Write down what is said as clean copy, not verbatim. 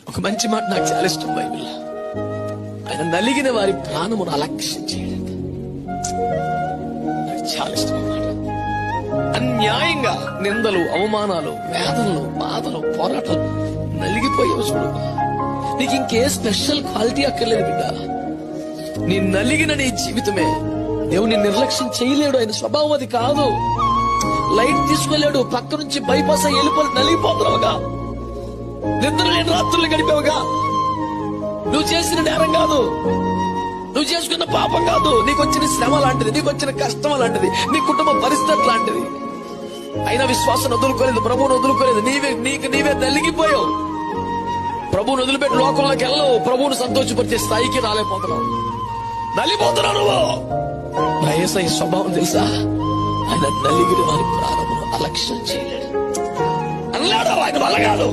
ఒక మంచి మాట నాకు చాలా ఇష్టం బైబిల్. ఆయన నలిగిన వారి ప్రాణమును అలక్ష్యం చేయలేదు. నాకు చాలా ఇష్టం మాట. అన్యాయంగా నిందలు, అవమానాలు, వేదనలు, బాధలు, పోరాటాలు నలిగిపోయావు చూడు. నీకు ఇంకే స్పెషల్ క్వాలిటీ అక్కర్లేదు బిడ్డ. నీ నలిగిన నీ జీవితమే దేవుని నిర్లక్ష్యం చేయలేడు. ఆయన స్వభావం అది కాదు. లైట్ తీసుకెళ్ళాడు, పక్క నుంచి బైపాస్ అయ్యి వెళ్ళిపోయి నలిగిపోతున్నావుగా. నిద్ర లేని రాత్రులు గడిపావుగా. నువ్వు చేసిన నేరం కాదు, నువ్వు చేసుకున్న పాపం కాదు, నీకు వచ్చిన శ్రమ లాంటిది, నీకు వచ్చిన కష్టం లాంటిది, నీ కుటుంబ పరిస్థితి లాంటిది. అయినా విశ్వాసం వదులుకోలేదు, ప్రభువును వదులుకోలేదు. నీవే నలిగిపోయావు. ప్రభువును వదిలిపెట్టి లోకంలోకి వెళ్ళవు. ప్రభువును సంతోషపరిచే స్థాయికి రాలేకపోతున్నావు. నలిగిపోతున్నావు నువ్వు. నా యేసయ్య స్వభావం తెలుసా? ఆయన నలిగిన వారి ప్రాణమును అలక్ష్యం చేయలేడు అన్నాడు. ఆయన వల్ల కాదు.